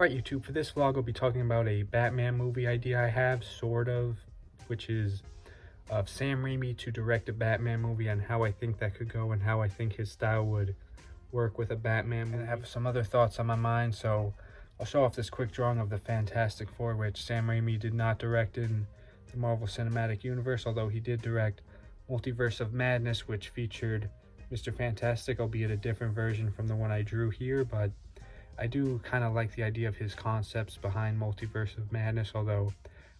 Alright YouTube, for this vlog I'll be talking about a Batman movie idea I have, sort of, which is of Sam Raimi to direct a Batman movie and how I think that could go and how I think his style would work with a Batman movie. And I have some other thoughts on my mind, so I'll show off this quick drawing of the Fantastic Four, which Sam Raimi did not direct in the Marvel Cinematic Universe, although he did direct Multiverse of Madness, which featured Mr. Fantastic, albeit a different version from the one I drew here, but I do kind of like the idea of his concepts behind Multiverse of Madness, although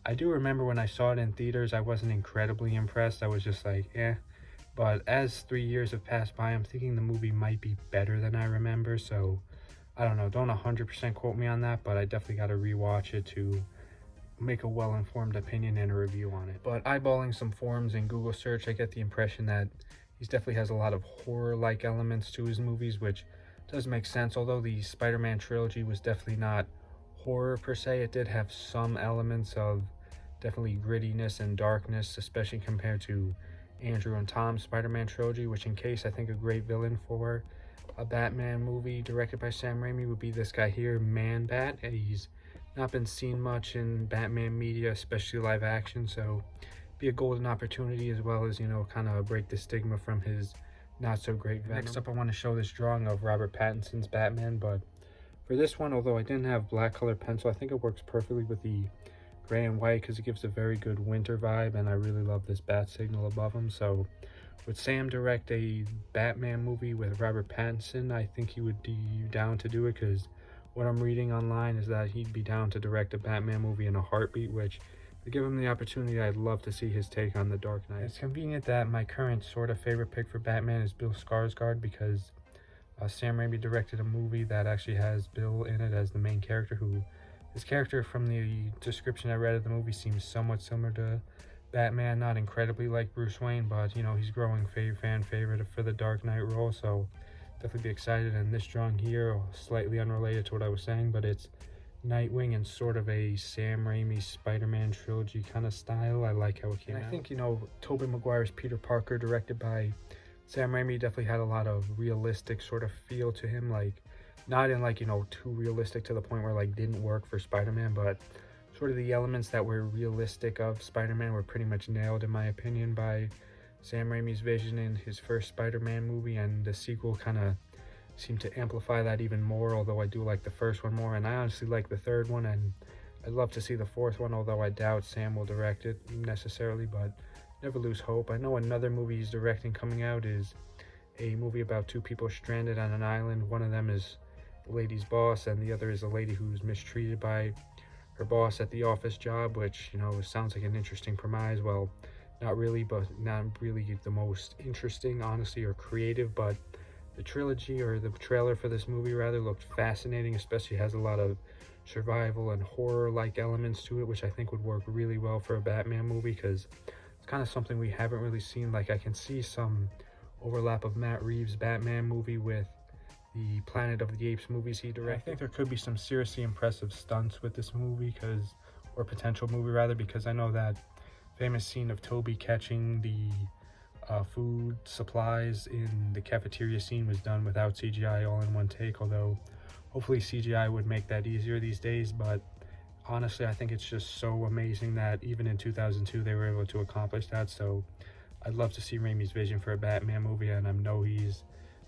I do remember when I saw it in theaters, I wasn't incredibly impressed. I was just like, eh. But as 3 years have passed by, I'm thinking the movie might be better than I remember, so I don't know. Don't 100% quote me on that, but I definitely got to rewatch it to make a well-informed opinion and a review on it. But eyeballing some forums in Google search, I get the impression that he definitely has a lot of horror-like elements to his movies, which does make sense. Although the Spider-Man trilogy was definitely not horror per se, it did have some elements of definitely grittiness and darkness, especially compared to Andrew and Tom's Spider-Man trilogy, which in case I think a great villain for a Batman movie directed by Sam Raimi would be this guy here, Man-Bat. He's not been seen much in Batman media, especially live action, so be a golden opportunity, as well as, you know, kind of break the stigma from his not so great Venom. Next up, I want to show this drawing of Robert Pattinson's Batman, but for this one, although I didn't have black colored pencil, I think it works perfectly with the gray and white because it gives a very good winter vibe, and I really love this bat signal above him. So would Sam direct a Batman movie with Robert Pattinson? I think he would be down to do it, because what I'm reading online is that he'd be down to direct a Batman movie in a heartbeat, which, to give him the opportunity, I'd love to see his take on The Dark Knight. It's convenient that my current sort of favorite pick for Batman is Bill Skarsgård, because Sam Raimi directed a movie that actually has Bill in it as the main character, who his character, from the description I read of the movie, seems somewhat similar to Batman, not incredibly like Bruce Wayne, but you know, he's growing fan favorite for the Dark Knight role, so definitely be excited. And this drawing here, slightly unrelated to what I was saying, but it's Nightwing in sort of a Sam Raimi Spider-Man trilogy kind of style. I like how it came out. I think, you know, Tobey Maguire's Peter Parker, directed by Sam Raimi, definitely had a lot of realistic sort of feel to him, like not in like, you know, too realistic to the point where like didn't work for Spider-Man, but sort of the elements that were realistic of Spider-Man were pretty much nailed, in my opinion, by Sam Raimi's vision in his first Spider-Man movie, and the sequel kind of seemed to amplify that even more, although I do like the first one more, and I honestly like the third one, and I'd love to see the fourth one, although I doubt Sam will direct it necessarily, but never lose hope. I know another movie he's directing coming out is a movie about two people stranded on an island. One of them is the lady's boss, and the other is a lady who's mistreated by her boss at the office job, which, you know, sounds like an interesting premise. Well, not really, but not really the most interesting, honestly, or creative, but the trilogy, or the trailer for this movie rather, looked fascinating, especially has a lot of survival and horror-like elements to it, which I think would work really well for a Batman movie, because it's kind of something we haven't really seen. Like, I can see some overlap of Matt Reeves' Batman movie with the Planet of the Apes movies he directed. I think there could be some seriously impressive stunts with this movie, or potential movie rather, because I know that famous scene of Toby catching the food supplies in the cafeteria scene was done without CGI, all in one take, although hopefully CGI would make that easier these days. But honestly, I think it's just so amazing that even in 2002 they were able to accomplish that. So I'd love to see Raimi's vision for a Batman movie, and I know he's,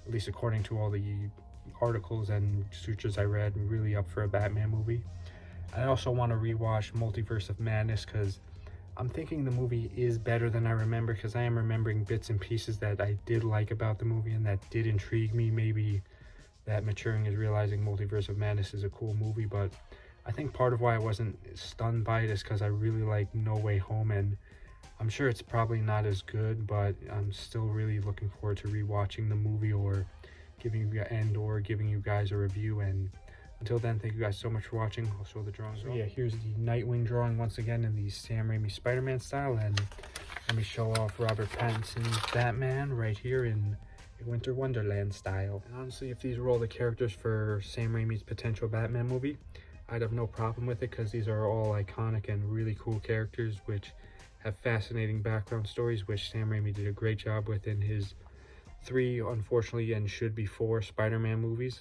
at least according to all the articles and sutures I read, really up for a Batman movie. I also want to rewatch Multiverse of Madness, because I'm thinking the movie is better than I remember, because I am remembering bits and pieces that I did like about the movie and that did intrigue me. Maybe that maturing is realizing Multiverse of Madness is a cool movie, but I think part of why I wasn't stunned by it is because I really like No Way Home, and I'm sure it's probably not as good, but I'm still really looking forward to rewatching the movie, or giving you guys a review. And until then, thank you guys so much for watching. I'll show the drawings. So yeah, here's the Nightwing drawing once again in the Sam Raimi Spider-Man style, and let me show off Robert Pattinson's Batman right here in a Winter Wonderland style. And honestly, if these were all the characters for Sam Raimi's potential Batman movie, I'd have no problem with it, because these are all iconic and really cool characters which have fascinating background stories, which Sam Raimi did a great job with in his 3, unfortunately, and should be 4 Spider-Man movies.